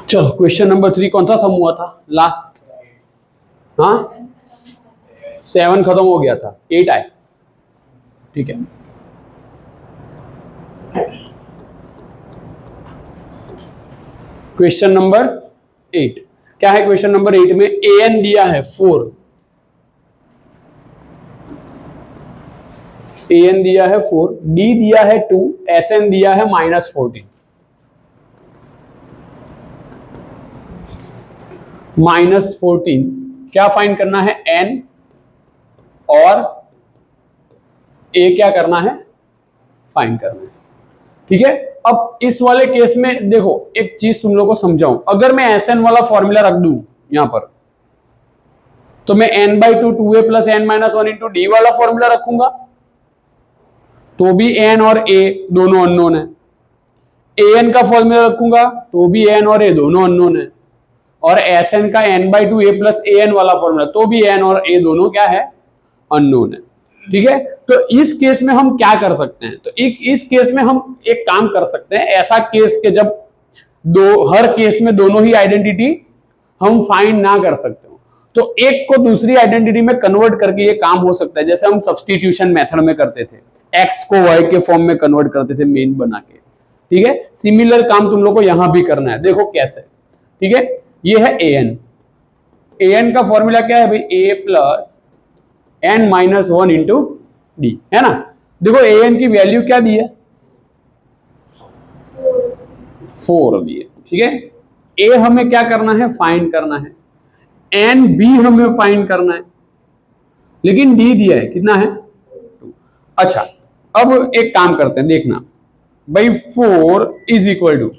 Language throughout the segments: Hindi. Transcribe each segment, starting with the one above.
चलो क्वेश्चन नंबर 3 कौन सा सम हुआ था लास्ट? हाँ 7 खत्म हो गया था, 8 आए। ठीक है, क्वेश्चन नंबर 8 क्या है? क्वेश्चन नंबर 8 में an दिया है 4, an दिया है 4, d दिया है 2, sn दिया है -14। -14 क्या फाइंड करना है? n और a क्या करना है? फाइंड करना है। ठीक है, अब इस वाले केस में देखो एक चीज तुम लोगों को समझाऊं, अगर मैं एसएन वाला फॉर्मूला रख दूं यहां पर, तो मैं n/2 2a + n-1 into d वाला फॉर्मूला रखूंगा तो भी n और a दोनों अननोन है, an का फॉर्मूला रखूंगा तो भी n और a दोनों अननोन है, और Sn का n/2 a + an वाला फॉर्मूला तो भी n और a दोनों क्या है? अननोन है। ठीक है, तो इस केस में हम क्या कर सकते हैं? तो इस केस में हम एक काम कर सकते हैं, ऐसा केस के जब हर केस में दोनों ही आइडेंटिटी हम फाइंड ना कर सकते हो, तो एक को दूसरी आइडेंटिटी में कन्वर्ट करके ये काम हो सकता है, जैसे हम सब्स्टिट्यूशन मेथड में करते थे, x को y के फॉर्म में कन्वर्ट करते थे मेन बना के। ठीक है, सिमिलर काम तुम लोग को यहां भी करना है, देखो कैसे। ठीक है, ये है an का फॉर्मूला क्या है भाई? a + n-1 इंटू डी, है ना। देखो an की वैल्यू क्या दी है? 4 दी है। ठीक है, a हमें क्या करना है? फाइंड करना है, n b हमें फाइंड करना है, लेकिन d दिया है कितना है? 2। अच्छा, अब एक काम करते हैं, देखना भाई 4 is equal to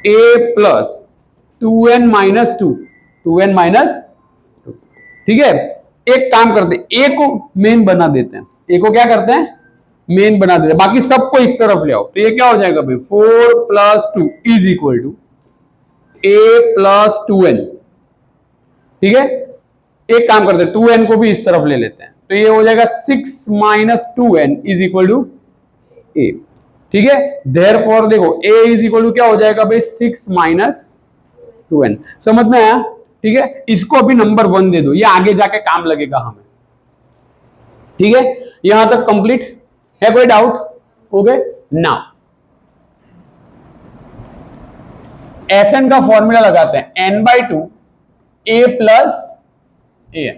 a + 2n - 2, 2n - 2। ठीक है, एक काम करते हैं, a को मेन बना देते हैं, a को क्या करते हैं? मेन बना देते हैं, बाकी सबको इस तरफ ले आओ, तो ये क्या हो जाएगा भाई? 4 + 2 is equal to a + 2n। ठीक है, एक काम करते हैं, 2n को भी इस तरफ ले लेते हैं, तो ये हो जाएगा 6 - 2n is equal to a। ठीक है, देयरफॉर देखो a इज इक्वल टू क्या हो जाएगा भाई? 6 - 2n। समझ में आया? ठीक है, इसको अभी नंबर 1 दे दो, ये आगे जाके काम लगेगा हमें। ठीक है, यहां तक कंप्लीट है? कोई डाउट? हो गए? नाउ Sn का फॉर्मूला लगाते हैं, n/2 a + an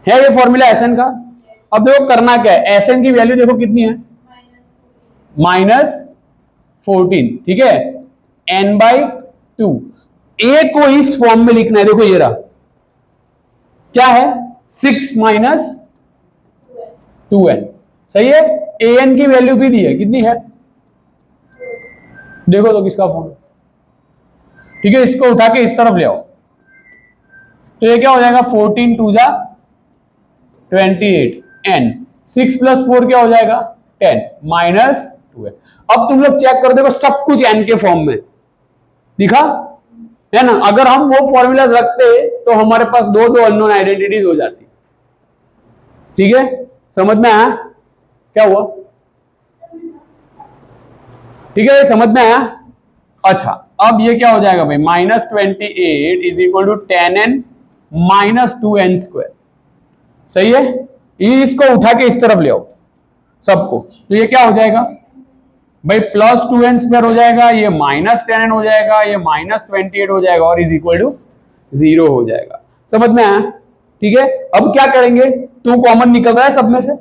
है ये फॉर्मूला Sn का। अब देखो करना क्या है, Sn की वैल्यू देखो कितनी है? -14। ठीक है, n/2 a को इस फॉर्म में लिखना है, देखो ये रहा, क्या है? 6 - 2n। सही है, an की वैल्यू भी दी है, कितनी है? देखो तो किसका फॉर्म। ठीक है, इसको उठा के इस तरफ ले आओ, तो ये क्या हो जाएगा? 14 × 2 = 28, n 6 + 4 क्या हो जाएगा? 10 - 2n। अब तुम लोग चेक कर देखो, सब कुछ n के फॉर्म में दिखा है ना। अगर हम वो फॉर्मूलाज रखते तो हमारे पास दो अननोन आइडेंटिटीज हो जाती। ठीक है, समझ में आया क्या हुआ? ठीक है, समझ में आया? अच्छा, अब ये क्या हो जाएगा भाई? -28 is equal to 10n - 2n²। सही है, ये इसको उठा के इस तरफ ले आओ सबको, तो ये क्या हो जाएगा भाई? +2n² हो जाएगा, ये -10n हो जाएगा, ये -28 हो जाएगा, और इज इक्वल टू 0 हो जाएगा। समझ में आया? ठीक है, अब क्या करेंगे? 2 कॉमन निकल रहा है सब में से,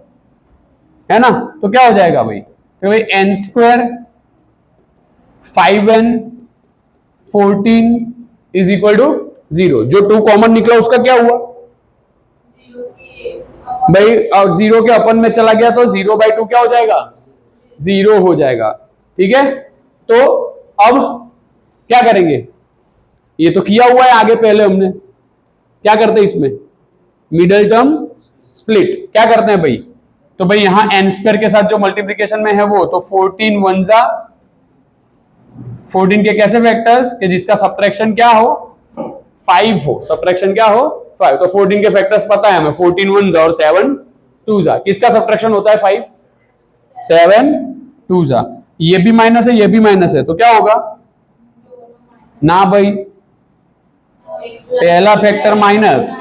है ना, तो क्या हो जाएगा भाई? तो भाई n² 5n 14 is equal to 0। जो 2 कॉमन निकला उसका क्या हुआ भाई? और 0 के अपन में चला गया तो 0/2 क्या हो जाएगा? 0 हो जाएगा। ठीक है, तो अब क्या करेंगे? ये तो किया हुआ है आगे पहले हमने, क्या करते हैं इसमें? Middle term split. क्या करते हैं भाई? तो भाई यहां n² के साथ जो मल्टीप्लीकेशन में है वो, तो 14 1 जा 14 के कैसे फैक्टर्स कि जिसका सब्ट्रैक्शन क्या हो? 5 हो, सब्ट्रैक्शन क्या हो? 5। तो 14 के फैक्टर्स पता है हमें, 14 1 जा और 7 2 जा। किसका सब्ट्रैक्शन होता है? 5 7 2 जा। ये भी माइनस है, ये भी माइनस है, तो क्या होगा ना भाई, पहला फैक्टर माइनस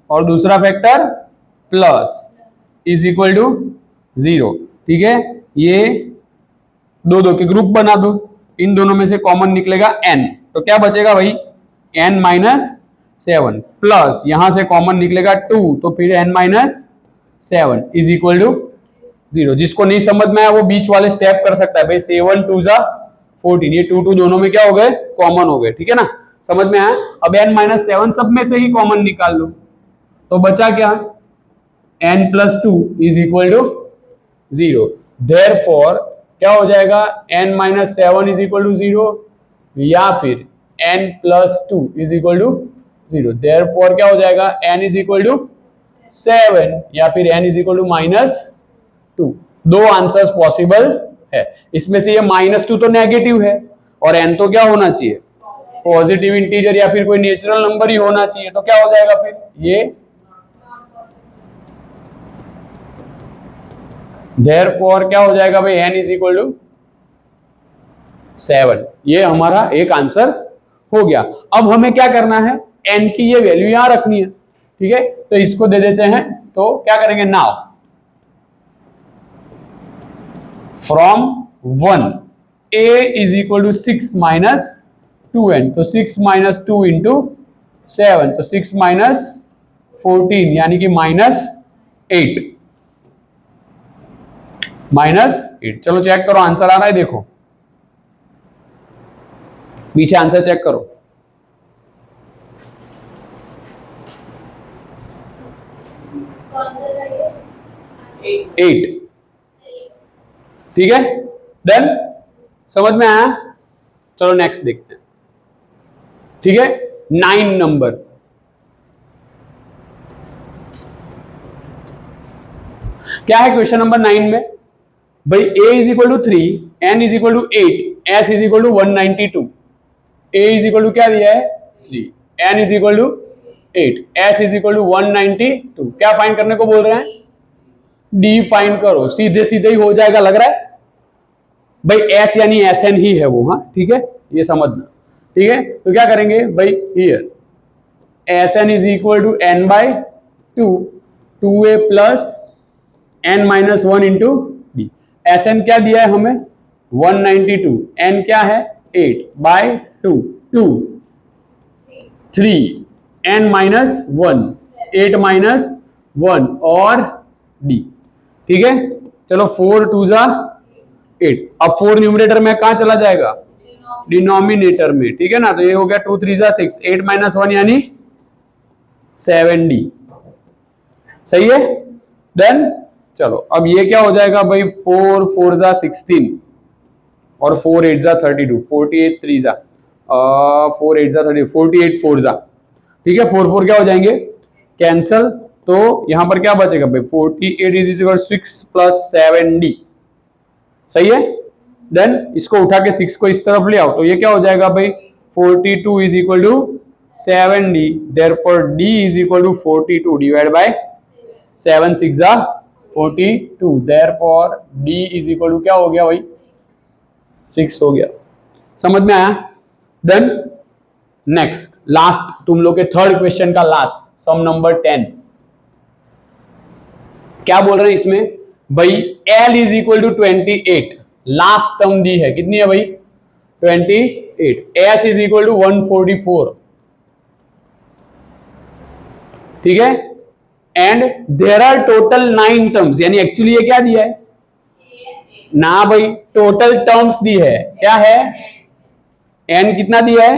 और दूसरा factor plus is equal to 0। ठीक है, ये दो दो के ग्रुप बना दो, इन दोनों में से कॉमन निकलेगा n, तो क्या बचेगा भाई n माइनस 7 प्लस यहां से कॉमन निकलेगा 2, तो फिर n minus 7 is equal to 0। जिसको नहीं समझ में आया वो बीच वाले स्टेप कर सकता है भाई, 7 2 जा 14, ये 2 2 दोनों में क्या हो गए, कॉमन हो गए। ठीक है ना, समझ में आया। अब n माइनस 7 सब में से ही कॉमन निकाल लो, तो बचा क्या, n plus 2 is equal to 0। Therefore क्या हो जाएगा, n minus 7 is equal to 0 या फिर n plus 2 is equal to 0। Therefore क्या हो जाएगा, n इज इक्वल टू 7 या फिर n is equal to minus 2। दो आंसर्स पॉसिबल है, इसमें से ये -2 तो नेगेटिव है और n तो क्या होना चाहिए, पॉजिटिव इंटीजर या फिर कोई नेचुरल नंबर ही होना चाहिए, तो क्या हो जाएगा फिर ये, देयरफॉर क्या हो जाएगा भाई, n इज इक्वल टू 7। ये हमारा एक आंसर हो गया। अब हमें क्या करना है, n की ये वैल्यू यहां रखनी है। ठीक है, तो इसको दे देते हैं, तो क्या करेंगे, now from 1 a is equal to 6 minus 2n, तो 6 माइनस 2 इंटू 7, तो 6 माइनस 14 यानी कि -8, -8। चलो चेक करो आंसर आ रहा है, देखो पीछे आंसर चेक करो, एट। ठीक है, डन, समझ में आया। चलो नेक्स्ट देखते हैं। ठीक है, 9 नंबर, क्या है क्वेश्चन नंबर 9 में भाई, a is equal to 3, n is equal to 8, s is equal to 192। a is equal to क्या दिया है 3, n is equal to 8, s is equal to 192। क्या फाइंड करने को बोल रहे हैं, d फाइंड करो, सीधे सीधे ही हो जाएगा लग रहा है भाई, s यानी sn ही है वो, हाँ ठीक है, ये समझना। ठीक है, तो क्या करेंगे भाई, here sn is equal to n by 2, 2a plus n minus 1 into d. sn क्या दिया है हमें 192, n क्या है 8 बाई 2, 2 3 n माइनस 1, 8 माइनस 1 और d। ठीक है, चलो 4 2 जा 8, अब 4 न्यूमरेटर में कहां चला जाएगा, डिनोमिनेटर में। ठीक है ना, तो ये हो गया 2 3 जा 6, 8 माइनस 1 यानी 7d। सही है, डन। चलो अब ये क्या हो जाएगा भाई, 4 4 जा 16 और 4 8 जा 32, 48 3 जा 4 8 जा 30, 48 4 जा। ठीक है, 4 4 क्या हो जाएंगे, कैंसल, तो यहां पर क्या बचेगा भाई, 48 इज इक्वल 6 प्लस 7d। सही है, देन इसको उठा के 6 को इस तरफ ले आओ, तो ये क्या हो जाएगा भाई, 42 is equal to 7d। Therefore d is equal to 42 divide by 7 6 जा 42। Therefore d is equal to क्या हो गया भाई, 6 हो गया। समझ में आया, देन नेक्स्ट लास्ट, तुम लोग के थर्ड क्वेश्चन का लास्ट, सम नंबर 10। क्या बोल रहे हैं इसमें भाई, l is equal to 28, last term दी है, कितनी है भाई 28, s इज इक्वल टू 144। ठीक है, and there are total 9 terms, यानी एक्चुअली ये क्या दिया है ना भाई, टोटल टर्म्स दी है, क्या है n कितना दिया है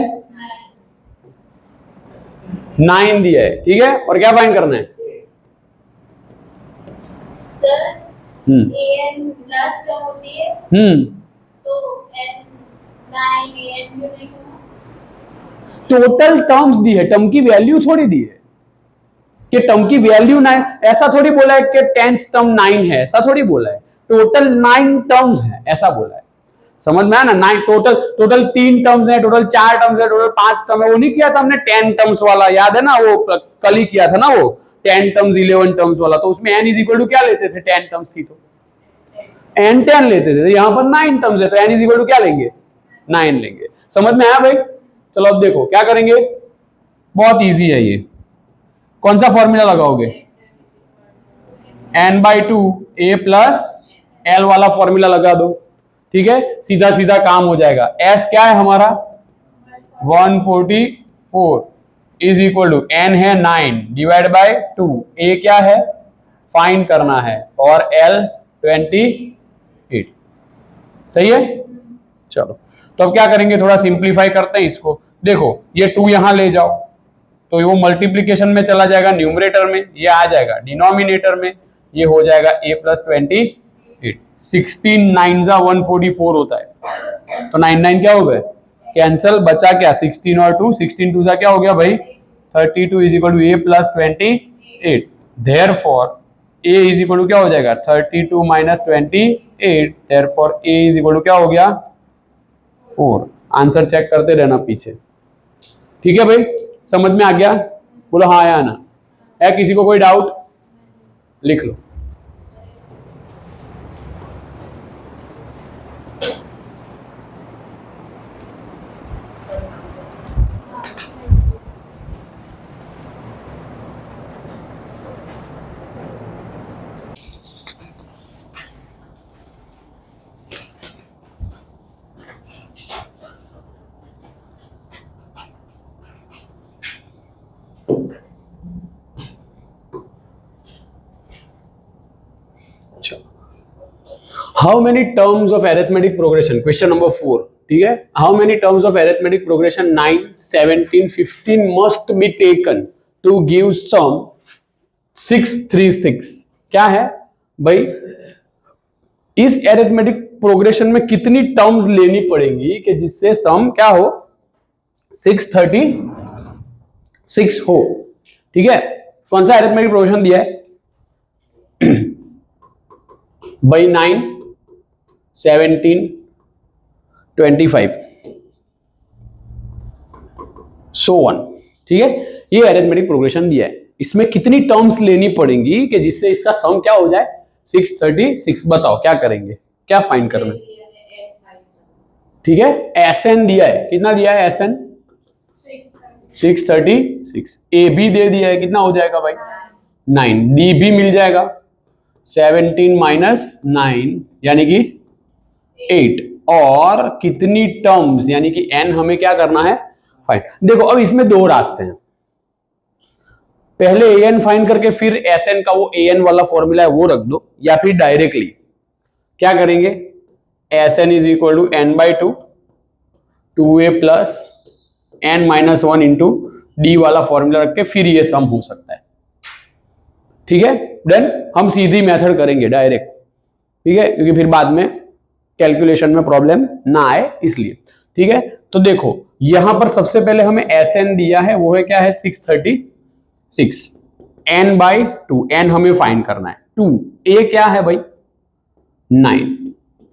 9 दिया है। ठीक है, और क्या फाइंड करना है सर, an लास्ट टर्म होती है, तो n 9 an क्यों नहीं होगा, टोटल टर्म्स दी है, टर्म की वैल्यू थोड़ी दी है कि टर्म की वैल्यू 9, ऐसा थोड़ी बोला है कि 10th टर्म 9 है, ऐसा थोड़ी बोला है, टोटल 9 टर्म्स है ऐसा बोला है। समझ में आया ना, 9 टोटल 3 टर्म्स है, टोटल 4 टर्म्स है, टोटल 5 टर्म है। वो नहीं किया था हमने 10 टर्म्स वाला, याद है ना, वो कल ही किया था ना वो 10 टर्म्स 11 टर्म्स वाला, तो उसमें n इज इक्वल टू क्या लेते थे, 10 टर्म्स थी n 10 लेते थे, यहां पर 9 टर्म्स है तो n इज इक्वल टू क्या लेंगे, 9 लेंगे। समझ में आया भाई? चलो अब देखो क्या करेंगे, बहुत इजी है ये। कौन सा फॉर्मूला लगाओगे, n/2 a प्लस l वाला फॉर्मूला लगा दो, ठीक है, सीधा सीधा काम हो जाएगा। s क्या है हमारा 144 इज इक्वल टू n है 9 डिवाइड बाय 2, a क्या है फाइंड करना है, और l 28। सही है? चलो तो अब क्या करेंगे, थोड़ा सिंप्लीफाई करते हैं इसको। देखो ये 2 यहां ले जाओ तो वो मल्टीप्लीकेशन में चला जाएगा न्यूमरेटर में, ये आ जाएगा डिनोमिनेटर में, ये हो जाएगा a प्लस 28। 16 9 जा 144 होता है, तो 9 9 क्या हो गए कैंसल, बचा क्या 16 और 2, 16 2 जा क्या हो गया भाई 32 is equal to a plus 28। Therefore a is equal to क्या हो जाएगा 32 minus 28, therefore a is equal to क्या हो गया 4। आंसर चेक करते रहना पीछे, ठीक है भाई? समझ में आ गया? बोलो हाँ या ना। है किसी को कोई डाउट? लिख लो। How many terms of arithmetic progression, question number 4, ठीक है। How many terms of arithmetic progression 9 17 15 must be taken to give sum 636। क्या है भाई, इस अरिथमेटिक प्रोग्रेशन में कितनी टर्म्स लेनी पड़ेंगी कि जिससे सम क्या हो 636 हो, ठीक है। कौन सा अरिथमेटिक प्रोग्रेशन दिया है भाई 9 17 25 सो 1, ठीक है। ये अरिथमेटिक प्रोग्रेशन दिया है, इसमें कितनी टर्म्स लेनी पड़ेंगी कि जिससे इसका सम क्या हो जाए 636। बताओ क्या करेंगे, क्या फाइंड करना है, ठीक है। एसएन दिया है, कितना दिया है एसएन 636, ए बी दे दिया है, कितना हो जाएगा भाई 9, डी भी मिल जाएगा 17 माइनस 9 यानी कि 8, और कितनी टर्म्स यानी कि n हमें क्या करना है फाइंड। देखो अब इसमें दो रास्ते हैं, पहले an फाइंड करके फिर sn का वो an वाला फॉर्मूला है वो रख दो, या फिर डायरेक्टली क्या करेंगे sn is equal to n/2 2a plus n minus 1 into d वाला फॉर्मूला रख के फिर ये सम हो सकता है, ठीक है। देन हम सीधी मेथड करेंगे डायरेक्ट, ठीक है, क्योंकि फिर बाद में कैलकुलेशन में प्रॉब्लम ना आए इसलिए, ठीक है। तो देखो यहां पर सबसे पहले हमें एसएन दिया है, वो है क्या है 636, n/2, n हमें फाइंड करना है 2, a क्या है भाई 9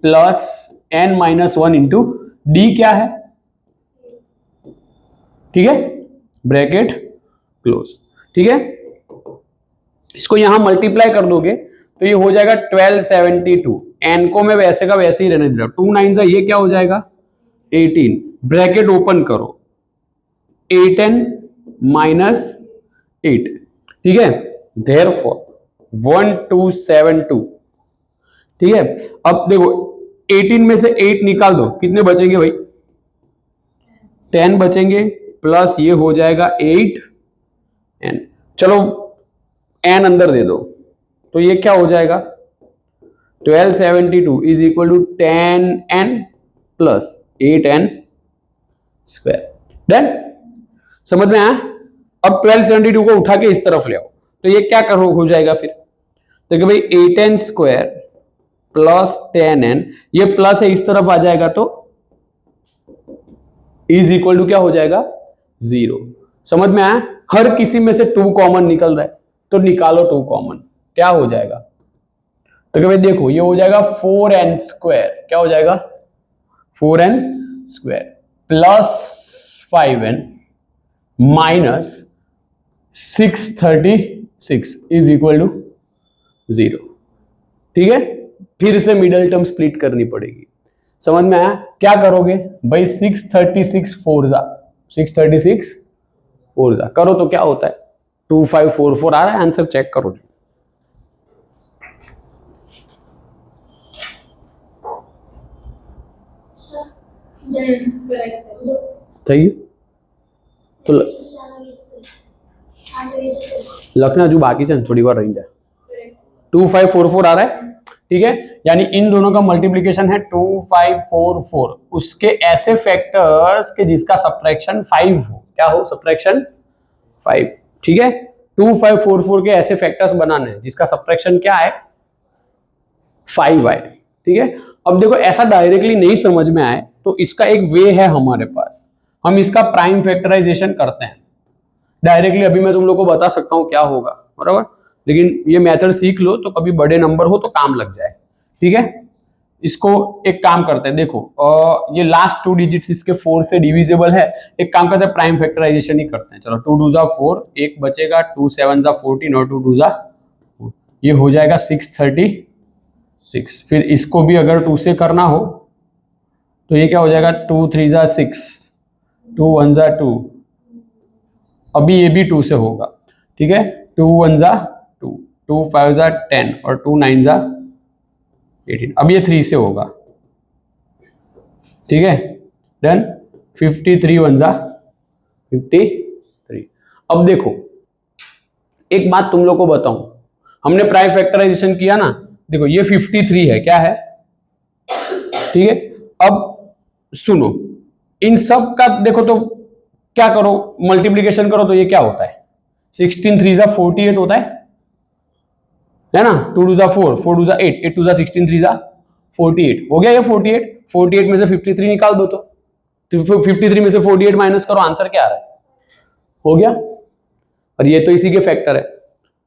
plus n minus 1 into d क्या है, ठीक है, ब्रैकेट क्लोज, ठीक है। इसको यहां मल्टीप्लाई कर दोगे तो ये हो जाएगा 1272, n को मैं वैसे का वैसे ही रहने देता हूं, 2 9 ये क्या हो जाएगा 18, ब्रैकेट ओपन करो 8n माइनस 8, ठीक है, देयरफॉर 1272, ठीक है। अब देखो 18 में से 8 निकाल दो, कितने बचेंगे भाई 10 बचेंगे, प्लस ये हो जाएगा 8n, चलो n अंदर दे दो तो ये क्या हो जाएगा 1272 is equal to 10n plus 8n square. Done, समझ में आया? अब 1272 को उठा के इस तरफ ले आओ तो ये क्या करो हो जाएगा फिर, देखो भाई 8n स्क्वायर प्लस 10n, ये प्लस है इस तरफ आ जाएगा तो इज इक्वल टू क्या हो जाएगा 0। समझ में आया? हर किसी में से 2 कॉमन निकल रहा है तो निकालो 2 कॉमन, क्या हो जाएगा, तो भाई देखो ये हो जाएगा 4n स्क्वायर, क्या हो जाएगा 4n square plus 5n minus 636 is equal to 0, ठीक है। फिर से मिडिल टर्म स्प्लिट करनी पड़ेगी। समझ में आया? क्या करोगे भाई, 636 4 जा 636 4 जा करो तो क्या होता है 2544 आ रहा है आंसर, चेक करो। सही है तो लखना जो बाकी चल थोड़ी बार रही जाए 2544 आ रहा है, ठीक है। यानी इन दोनों का मल्टीप्लिकेशन है 2544, उसके ऐसे फैक्टर्स के जिसका सब्ट्रैक्शन 5 हो, क्या हो सब्ट्रैक्शन 5, ठीक है। 2544 के ऐसे फैक्टर्स बनाने हैं जिसका सब्ट्रैक्शन क्या है 5 आए, ठीक है। अब देखो ऐसा डायरेक्टली नहीं समझ में आए तो इसका एक वे है हमारे पास, हम इसका प्राइम फैक्टराइजेशन करते हैं डायरेक्टली। अभी मैं तुम लोग को बता सकता हूं क्या होगा, बराबर, लेकिन ये मेथड सीख लो तो कभी बड़े नंबर हो तो काम लग जाए, ठीक है। इसको एक काम करते हैं, देखो ये लास्ट 2 डिजिट्स इसके 4 से डिविजिबल है, एक काम करते हैं प्राइम फैक्टराइजेशन ही करते हैं। चलो 2 2 जा 4, एक बचेगा 2 7 जा 14 और 2 2 जा 4, ये हो जाएगा 636। फिर इसको भी अगर 2 से करना हो तो ये क्या हो जाएगा 2 3 जा 6, 2 1 जा 2, अभी ये भी 2 से होगा, ठीक है। 2 1 जा 2, 2 5 जा 10 और 2 9 जा 18, अब ये 3 से होगा, ठीक है। डन। 53 1 जा 53। अब देखो एक बात तुम लोग को बताऊं, हमने प्राइम फैक्टराइजेशन किया ना, देखो ये 53 है, क्या है, ठीक है। अब सुनो इन सब का देखो तो क्या करो मल्टीप्लिकेशन करो तो ये क्या होता है 16 3 जा 48 होता है ना। 2 2 जा 4, 4 2 जा 8, 8 2 जा 16, 3 जा 48 हो गया। ये 48 में से 53 निकाल दो तो 53 में से 48 माइनस करो, आंसर क्या आ रहा है, हो गया। और ये तो इसी के फैक्टर है।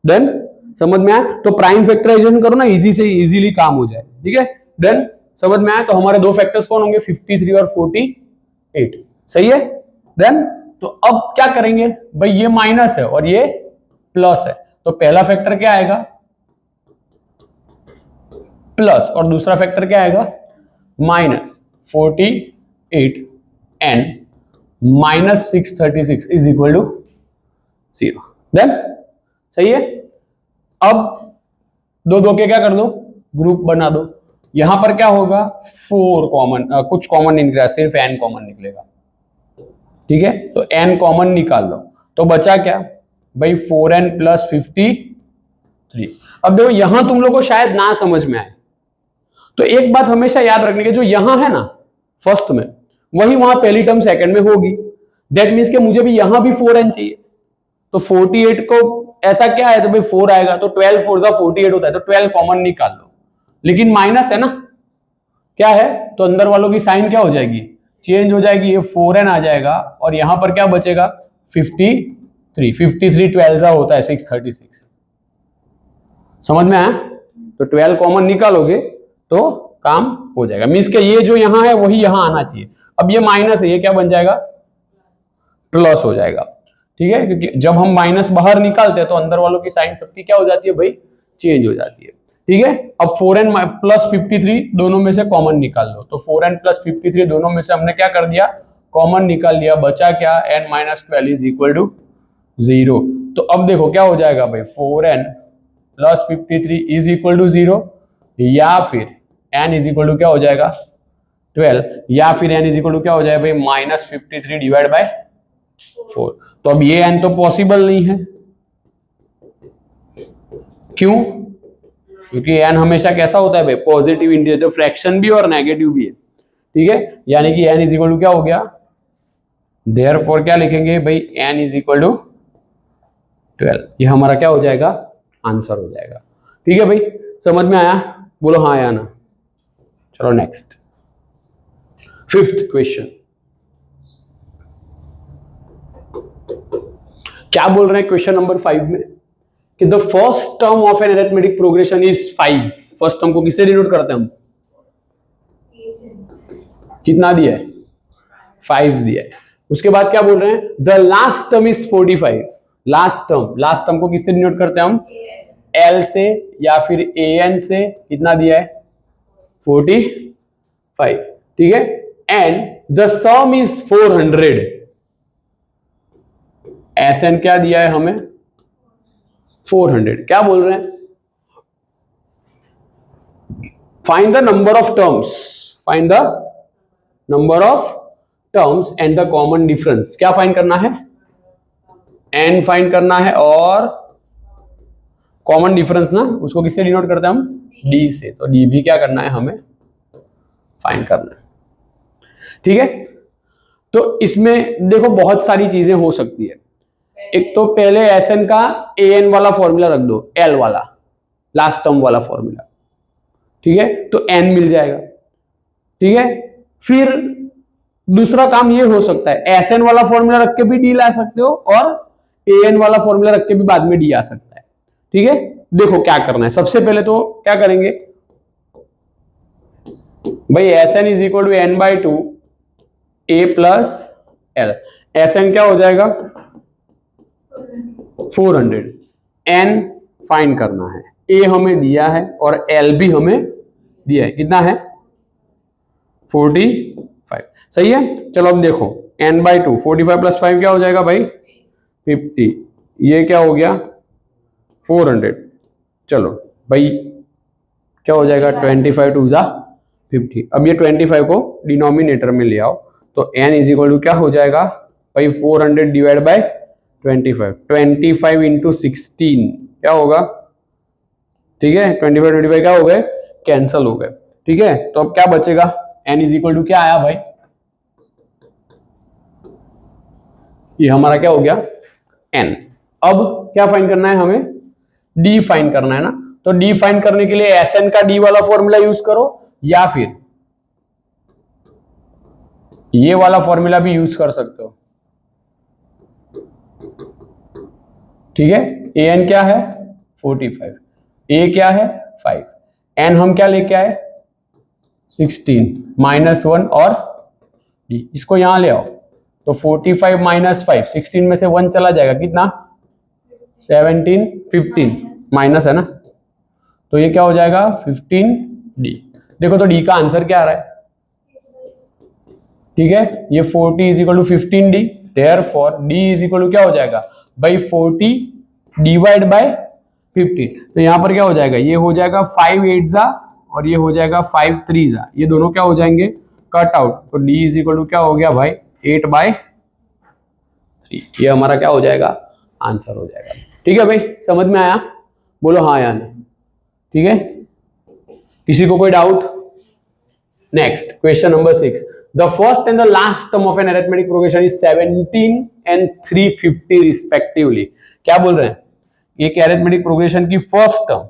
डन, समझ में आया? तो प्राइम फैक्टराइजेशन करो ना, इजी से इजीली काम हो जाए, ठीक है। डन, समझ में आया? तो हमारे दो फैक्टर्स कौन होंगे 53 और 48, सही है। डन, तो अब क्या करेंगे भाई, ये माइनस है और ये प्लस है, तो पहला फैक्टर क्या आएगा प्लस और दूसरा फैक्टर क्या आएगा minus 48 and minus 636 is equal to 0। Done, सही है। अब दो दो के क्या कर दो ग्रुप बना दो, यहां पर क्या होगा 4 कॉमन, कुछ कॉमन नहीं निकलेगा, सिर्फ n कॉमन निकलेगा, ठीक है। तो n कॉमन निकाल लो तो बचा क्या भाई 4n प्लस 53। अब देखो यहां तुम लोग को शायद ना समझ में आए, तो एक बात हमेशा याद रखने की, जो यहां है ना फर्स्ट में वही वहां पहली टर्म सेकंड में होगी। दैट मीन्स कि मुझे भी यहां भी 4n चाहिए, तो 48 को ऐसा क्या है तो भाई 4 आएगा, तो 12 4 जा 48 होता है, तो 12 कॉमन निकाल लो, लेकिन माइनस है ना, क्या है तो अंदर वालों की साइन क्या हो जाएगी चेंज हो जाएगी, ये 4n आ जाएगा और यहां पर क्या बचेगा 53। 53 12 जा होता है 636, समझ में आया? तो 12 कॉमन निकालोगे तो काम हो जाएगा। मीन्स के ये जो यहां है वही यहां आना चाहिए। अब ये माइनस है, ये क्या बन जाएगा प्लस हो जाएगा, ठीक है, क्योंकि जब हम माइनस बाहर निकालते हैं तो अंदर वालों की साइन सबकी क्या हो जाती है भाई चेंज हो जाती है, ठीक है। अब 4n प्लस 53 दोनों में से कॉमन निकाल लो, तो 4n प्लस 53 दोनों में से हमने क्या कर दिया कॉमन निकाल लिया, बचा क्या n minus 12 is equal to 0। तो अब देखो क्या हो जाएगा भाई 4n plus 53 is equal to 0, या फिर n इज इक्वल टू क्या हो जाएगा 12, या फिर n इज इक्वल टू क्या हो जाएगा भाई माइनस 53 डिवाइड बाय 4। तो अब ये n तो पॉसिबल नहीं है, क्यों? क्योंकि n हमेशा कैसा होता है भाई पॉजिटिव इंटीजर, तो फ्रैक्शन भी और नेगेटिव भी है, ठीक है। यानी कि n इज इक्वल टू क्या हो गया, देयरफॉर क्या लिखेंगे भाई n इज इक्वल टू 12, ये हमारा क्या हो जाएगा आंसर हो जाएगा, ठीक है भाई। समझ में आया? बोलो हाँ या ना। चलो नेक्स्ट 5th क्वेश्चन। क्या बोल रहे हैं क्वेश्चन नंबर 5 में कि the first term of an arithmetic progression is 5। First term को किससे डिनोट करते हैं हम, कितना दिया है 5 दिया है। उसके बाद क्या बोल रहे हैं the last term is 45। Last term को किससे डिनोट करते हैं हम, एल से या फिर an से, कितना दिया है 45, ठीक है, and the sum is 400। SN क्या दिया है हमें? 400। क्या बोल रहे हैं? Find the number of terms, find the number of terms and the common difference. क्या फाइंड करना है? एन फाइंड करना है, और कॉमन डिफरेंस ना, उसको किससे डिनोट करते हैं हम? डी से। तो डी भी क्या करना है हमें? फाइंड करना है, ठीक है। तो इसमें देखो बहुत सारी चीजें हो सकती है। एक तो पहले एस एन का ए एन वाला फॉर्मूला रख दो, एल वाला लास्ट टर्म वाला फॉर्मूला, ठीक है, तो एन मिल जाएगा, ठीक है। फिर दूसरा काम ये हो सकता है, एस एन वाला फॉर्मूला रख के भी डी ला सकते हो, और ए एन वाला फॉर्मूला रख के भी बाद में डी आ सकता है, ठीक है। देखो क्या करना है, सबसे पहले तो क्या करेंगे भाई, S N is equal to N by two A plus L. S N क्या हो जाएगा? 400। एन फाइंड करना है, ए हमें दिया है और एल भी हमें दिया है, कितना है? 45, सही है। चलो अब देखो, एन बाई टू, 45 प्लस 5 क्या हो जाएगा भाई? 50। ये क्या हो गया? 400। चलो भाई क्या हो जाएगा? 25 टू जा 50। अब ये 25 को डिनोमिनेटर में ले आओ, तो n इज इक्वल टू क्या हो जाएगा भाई? 400 डिवाइड बाय 25, 25 इंटू 16 क्या होगा? ठीक है, 25 क्या हो गए? कैंसल हो गए, ठीक है। तो अब क्या बचेगा? n इज इक्वल टू क्या आया भाई? ये हमारा क्या हो गया? n। अब क्या फाइंड करना है हमें? d फाइंड करना है ना। तो d फाइंड करने के लिए Sn का d वाला फॉर्मूला यूज करो, या फिर ये वाला फॉर्मूला भी यूज कर सकते हो, ठीक है। an क्या है? 45, a क्या है? 5, n हम क्या लेके आए? 16 -1 और d, इसको यहां ले आओ, तो 45 माइनस 5, 16 में से 1 चला जाएगा, कितना? 17, 15 माइनस है ना, तो ये क्या हो जाएगा? 15d। देखो तो d का आंसर क्या आ रहा है, ठीक है। ये 40 is equal to 15d, therefore d is equal to क्या हो जाएगा भाई? 40 डिवाइड बाय 15। तो यहां पर क्या हो जाएगा? ये हो जाएगा 5 8 जा, और ये हो जाएगा 5 3 जा, ये दोनों क्या हो जाएंगे? Cut out. तो d इज इक्वल टू क्या हो गया भाई? 8/3। ये हमारा क्या हो जाएगा? आंसर हो जाएगा, ठीक है भाई। समझ में आया? बोलो हाँ या नहीं, ठीक है। किसी को कोई doubt? Next question number 6। The first and the last term of an arithmetic progression is 17 and 350 respectively. क्या बोल रहे हैं? एक अरिथमेटिक प्रोग्रेशन की फर्स्ट टर्म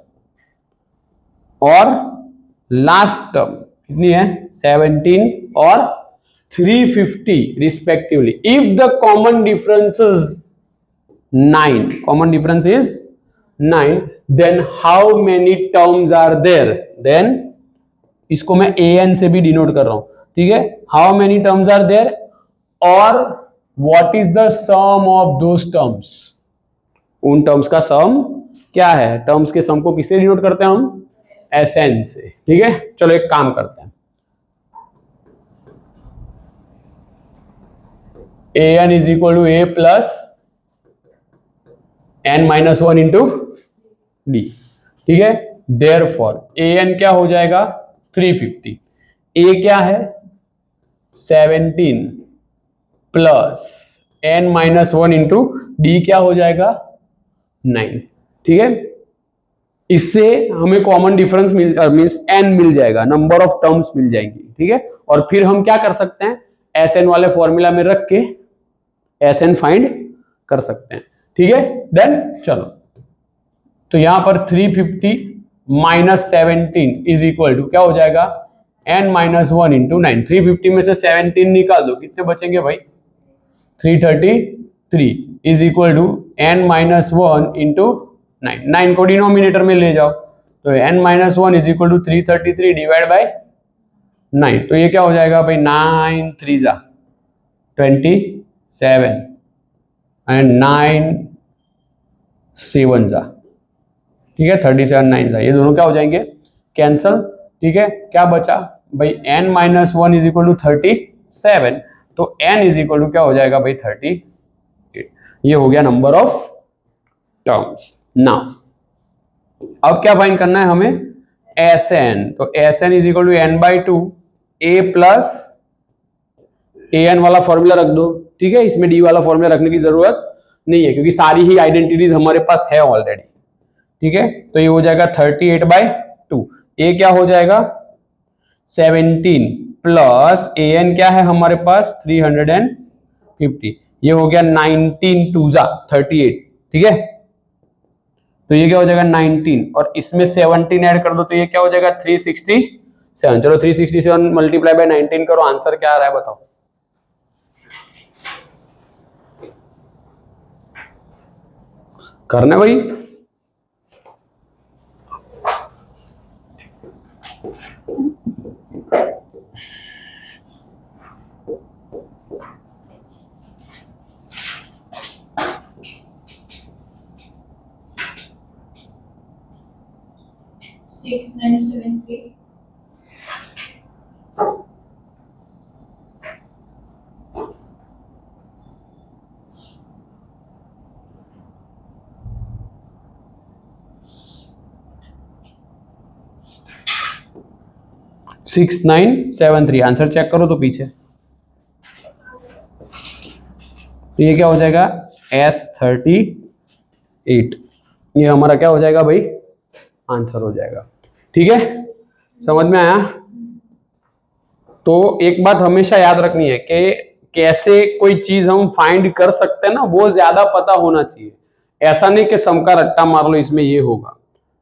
और लास्ट टर्म कितनी है? 17 और 350 respectively. If the common difference is 9, common difference is 9, then how many terms are there? Then इसको मैं an से भी डिनोट कर रहा हूं, ठीक है। How many terms are there, और what is the sum of those terms? उन टर्म्स का सम क्या है? टर्म्स के सम को किससे डिनोट करते हैं हम? Sn से, ठीक है। चलो एक काम करते हैं, an is equal to a plus n minus 1 into d, ठीक है। देयरफॉर an क्या हो जाएगा? 350। a क्या है? 17 plus n minus 1 into d क्या हो जाएगा? 9, ठीक है। इससे हमें कॉमन डिफरेंस मींस n मिल जाएगा, नंबर ऑफ टर्म्स मिल जाएंगी, ठीक है। और फिर हम क्या कर सकते हैं? Sn वाले फॉर्मूला में रख के Sn फाइंड कर सकते हैं, ठीक है। देन चलो, तो यहां पर 350 माइनस 17 इज इक्वल टू क्या हो जाएगा? n minus 1 into 9। 350 में से 17 निकाल दो, कितने बचेंगे भाई? 333 is equal to n minus 1 into 9। 9 को डिनोमिनेटर में ले जाओ, तो n minus 1 is equal to 333 divide by 9। तो ये क्या हो जाएगा भाई? 9 3 जा 27 एंड 9 7 जा, ठीक है, 37 9 जा, ये दोनों क्या हो जाएंगे? कैंसल। ठीक है, क्या बचा भाई, n minus 1 is equal to 37, तो n इज इक्वल टू क्या हो जाएगा भाई 38। ये हो गया नंबर ऑफ टर्म्स। नाउ अब क्या फाइंड करना है हमें, Sn, तो Sn is equal to n by 2 a plus an वाला फॉर्मूला रख दो, ठीक है, इसमें d वाला फॉर्मूला रखने की जरूरत नहीं है क्योंकि सारी ही आइडेंटिटीज हमारे पास है ऑलरेडी, ठीक है। तो ये हो जाएगा 38 बाई 2, a क्या हो जाएगा 17 प्लस an क्या है हमारे पास 350, ये हो गया 19 टू जा 38, ठीक है। तो ये क्या हो जाएगा 19 और इसमें 17 ऐड कर दो तो ये क्या हो जाएगा 367। चलो 367 मल्टीप्लाई बाय 19 करो, आंसर क्या आ रहा है बताओ। करना भाई, Six nine seven three. Six 973, answer check करो तो पीछे, तो ये क्या हो जाएगा S38, ये हमारा क्या हो जाएगा भाई आंसर हो जाएगा, ठीक है। समझ में आया। तो एक बात हमेशा याद रखनी है कि कैसे कोई चीज हम फाइंड कर सकते हैं ना, वो ज्यादा पता होना चाहिए। ऐसा नहीं कि सम का रट्टा मार लो इसमें ये होगा,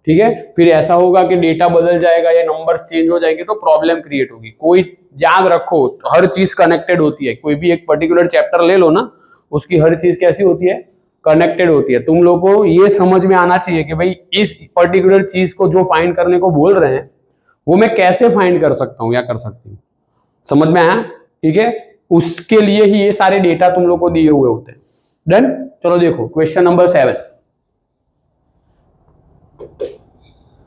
ठीक है, फिर ऐसा होगा कि डेटा बदल जाएगा या नंबर्स चेंज हो जाएंगे तो प्रॉब्लम क्रिएट होगी। कोई याद रखो हर चीज कनेक्टेड होती है, कोई भी एक पर्टिकुलर चैप्टर ले लो ना, उसकी हर चीज कैसी होती है, कनेक्टेड होती है। तुम लोगों को ये समझ में आना चाहिए कि भाई इस पर्टिकुलर चीज को जो फाइंड करने को बोल रहे हैं वो मैं कैसे फाइंड कर सकता हूँ या कर सकती हूँ। समझ में आया, ठीक है। उसके लिए ही ये सारे डेटा तुम लोग को दिए हुए होते हैं। डन। चलो देखो क्वेश्चन नंबर 7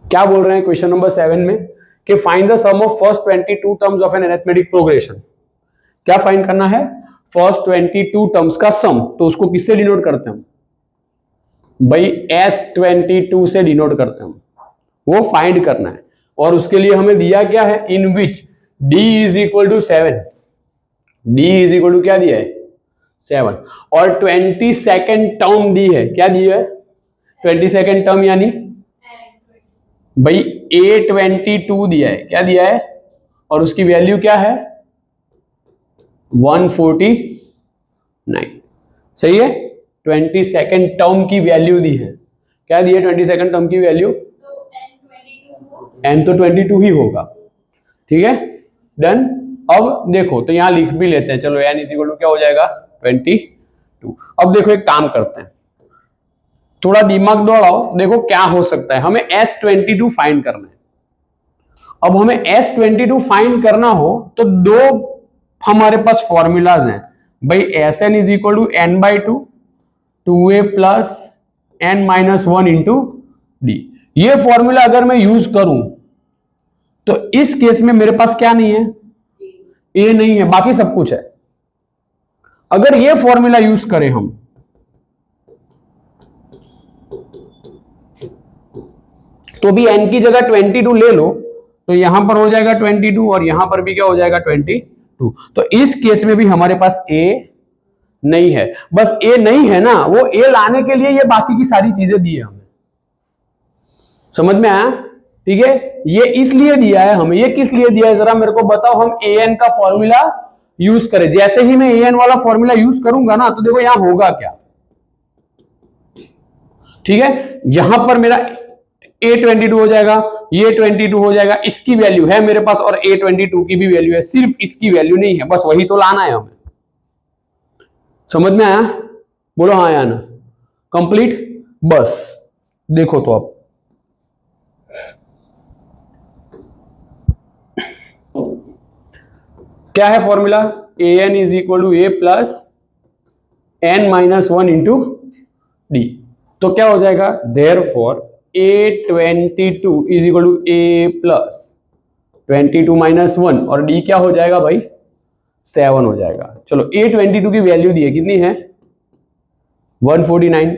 क्या बोल रहे हैं। क्वेश्चन नंबर 7 में कि find the sum of first 22 terms of an arithmetic progression. क्या फाइंड करना है, फर्स्ट 22 टर्म्स का सम। तो उसको किससे डिनोट करते हैं हम भाई, S22 से डिनोट करते हैं हम, वो फाइंड करना है। और उसके लिए हमें दिया क्या है, in which d is equal to 7, d is equal to क्या दिया है 7, और 22nd टर्म दी है, क्या दी है 22nd टर्म, यानी भाई A22 दिया है, क्या दिया है, और उसकी वैल्यू क्या है 149, सही है। 22nd टर्म की वैल्यू दी है, क्या दी है 22nd टर्म की वैल्यू, n तो 22 ही होगा, ठीक है। डन। अब देखो तो यहां लिख भी लेते हैं, चलो n इज इक्वल टू क्या हो जाएगा 22। अब देखो एक काम करते हैं, थोड़ा दिमाग दौड़ाओ, देखो क्या हो सकता है। हमें S22 फाइंड करना है। अब हमें S22 फाइंड करना हो तो दो हमारे पास फॉर्मूलाज हैं भाई, Sn is equal to n by 2 2a plus n minus 1 into d. ये फॉर्मूला अगर मैं यूज करूं तो इस केस में मेरे पास क्या नहीं है, a नहीं है, बाकी सब कुछ है। अगर ये फॉर्मूला यूज करें हम तो भी n की जगह 22 ले लो तो यहां पर हो जाएगा 22 और यहां पर भी क्या हो जाएगा 22। तो इस केस में भी हमारे पास a नहीं है। बस a नहीं है ना, वो a लाने के लिए ये बाकी की सारी चीजें दी है हमें। समझ में आया, ठीक है। ये इसलिए दिया है हमें, ये किस लिए दिया है जरा मेरे को बताओ। हम an का फॉर्मूला यूज करें, जैसे ही मैं an वाला फॉर्मूला यूज करूंगा ना तो देखो यहां होगा क्या, ठीक है। यहां पर मेरा A22 हो जाएगा, ये 22 हो जाएगा, इसकी वैल्यू है मेरे पास और A22 की भी वैल्यू है, सिर्फ इसकी वैल्यू नहीं है, बस वही तो लाना है हमें। समझ में आया, बोलो हाँ या ना, कंप्लीट। बस देखो तो अब क्या है formula, an is equal to a plus n minus 1 into d. तो क्या हो जाएगा, therefore A22 is equal to a plus 22 minus 1 और डी क्या हो जाएगा भाई 7 हो जाएगा। चलो ए 22 की वैल्यू दी है कितनी है 149।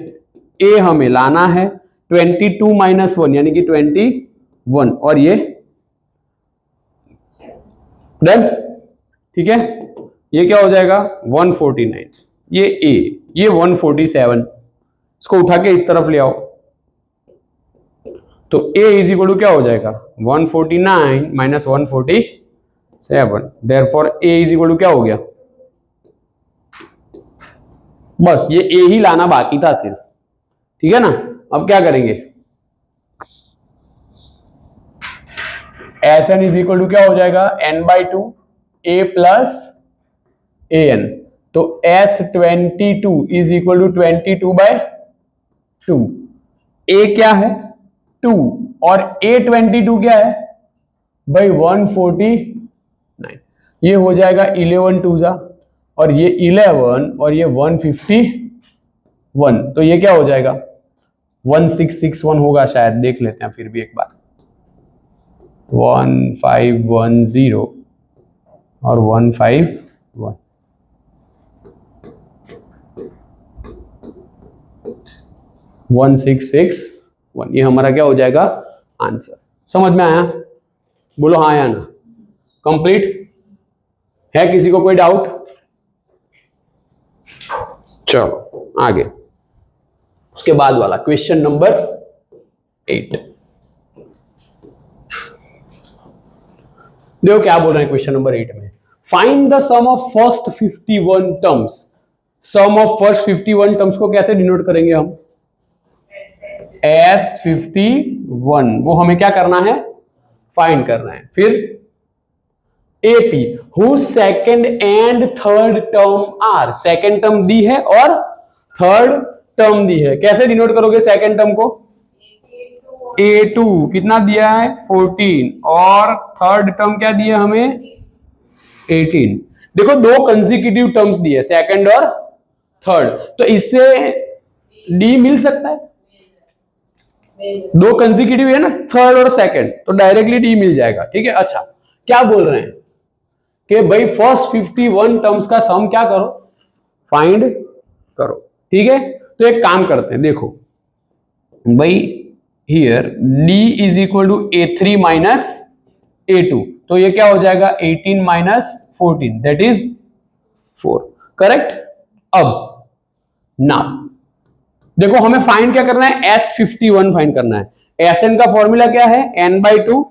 ए हमें लाना है 22 माइनस 1 यानी कि 21 और ये डन। ठीक है ये क्या हो जाएगा 149 ये ए ये 147 इसको उठा के इस तरफ ले आओ तो a इज इक्वल टू क्या हो जाएगा 149 minus 147 therefore a is equal to क्या हो गया बस ये a ही लाना बाकी था सिर्फ। ठीक है ना अब क्या करेंगे S N is equal to क्या हो जाएगा n/2 a प्लस an तो S22 is equal to 22/2 a क्या है 2 और A22 क्या है भाई 149 ये हो जाएगा 11 2 जा और ये 11 और ये 151 तो ये क्या हो जाएगा 1661 होगा शायद देख लेते हैं फिर भी एक बार 1510 और 151 1661 ये हमारा क्या हो जाएगा आंसर। समझ में आया बोलो हाँ या ना कंप्लीट है किसी को कोई डाउट। चलो आगे उसके बाद वाला क्वेश्चन नंबर 8 देखो क्या बोल रहे हैं क्वेश्चन नंबर 8 में find the sum of first 51 terms. Sum of first 51 terms को कैसे डिनोट करेंगे हम S51 वो हमें क्या करना है फाइंड करना है। फिर AP who second and third term are second term दी है और थर्ड टर्म दी है कैसे डिनोट करोगे सेकेंड टर्म को A2 कितना दिया है 14 और थर्ड टर्म क्या दिया हमें 18। देखो दो कंसेक्यूटिव टर्म्स दिए सेकंड और थर्ड तो इससे D मिल सकता है दो कंसेक्यूटिव है ना थर्ड और सेकंड तो डायरेक्टली D मिल जाएगा। ठीक है अच्छा क्या बोल रहे हैं कि भाई फर्स्ट 51 टर्म्स का सम क्या करो फाइंड करो। ठीक है तो एक काम करते हैं देखो भाई here D is equal to A3 minus A2 तो ये क्या हो जाएगा 18 माइनस 14 दैट इज 4 करेक्ट। अब नाउ देखो हमें फाइंड क्या करना है S51 फाइंड करना है। Sn का फॉर्मूला क्या है n/2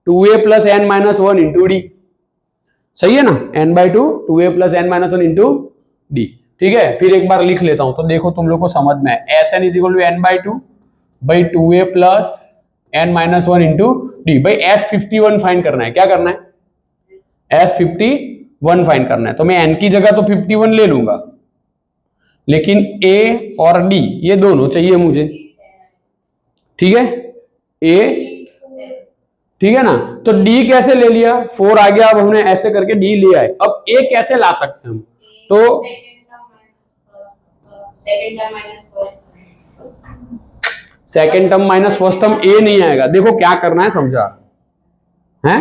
2a plus n minus 1 into D सही है ना n/2 2a plus n minus 1 into d. ठीक है फिर एक बार लिख लेता हूं तो देखो तुम लोग को समझ में है Sn is equal to n/2 by 2a plus n minus 1 into d. भाई S51 फाइंड करना है क्या करना है S51 फाइंड करना है तो मैं n की जगह तो 51 ले लूंगा लेकिन A और D ये दोनों चाहिए मुझे। ठीक है A ठीक है ना तो D कैसे ले लिया 4 आ गया अब हमने ऐसे करके D ले आए। अब A कैसे ला सकते हैं हम तो second term minus first term A नहीं आएगा। देखो क्या करना है समझा है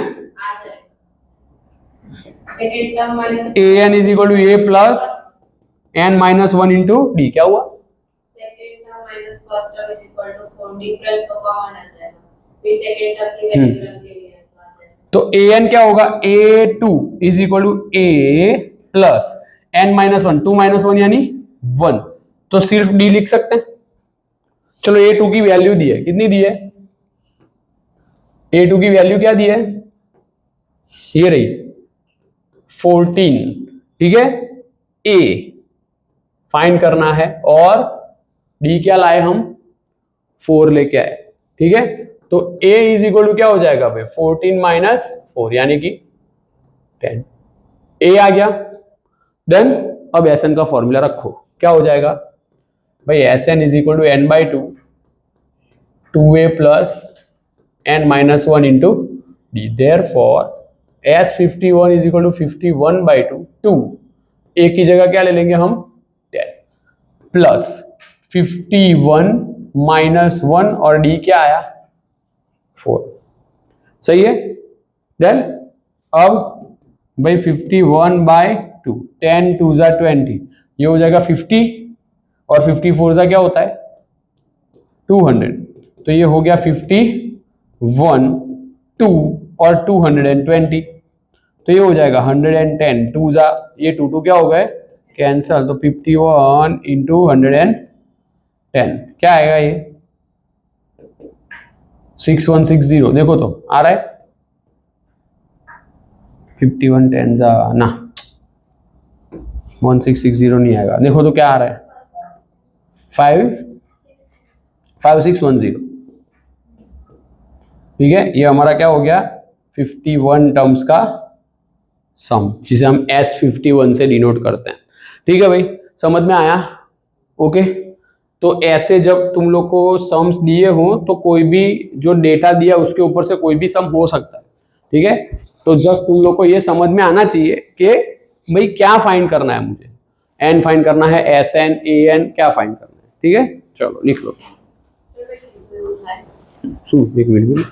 an is equal to a plus n minus 1 into d क्या हुआ second term minus first term is equal to 4 difference को कॉमन आ जाएगा फिर सेकंड टर्म की वैल्यू रख देंगे तो an क्या होगा a2 is equal to a plus n minus 1 2 minus 1 यानी 1 तो सिर्फ d लिख सकते हैं। चलो a2 की वैल्यू दी है कितनी दी है a2 की वैल्यू क्या दी है ये रही 14। ठीक है a फाइंड करना है और d क्या लाए हम 4 लेके आए। ठीक है तो a इज इक्वल टू क्या हो जाएगा भाई 14 माइनस 4 यानी कि 10 a आ गया। देन अब Sn का फॉर्मूला रखो क्या हो जाएगा भाई Sn is equal to n/2 2a plus n minus 1 into d therefore S51 is equal to 51/2 2 a की जगह क्या ले लेंगे हम 10 प्लस 51 माइनस 1 और d क्या आया 4 सही है। देन अब भाई 51/2, 10 2 जा 20, ये हो जाएगा 50 और 54 जा क्या होता है 200, तो ये हो गया 51, 2 और 220, तो ये हो जाएगा 110, 2 जा ये 2 क्या हो गए कैंसल, तो 51 इंटू 110 क्या आएगा ये 6160, देखो तो आ रहा है 51 10 जा ना 1660 नहीं आएगा, देखो तो क्या आ रहा है 5610, ठीक है। ये हमारा क्या हो गया 51 टर्म्स का सम, जिसे हम S51 से डिनोट करते हैं, ठीक है भाई, समझ में आया। ओके, तो ऐसे जब तुम लोग को सम्स दिए हो तो कोई भी जो डेटा दिया उसके ऊपर से कोई भी सम हो सकता है, ठीक है। तो जब तुम लोग को ये समझ में आना चाहिए कि भाई क्या फाइंड करना है, मुझे एन फाइंड करना है, एस एन ए एन क्या फाइंड करना है, ठीक है। चलो लिख लो, एक मिनट में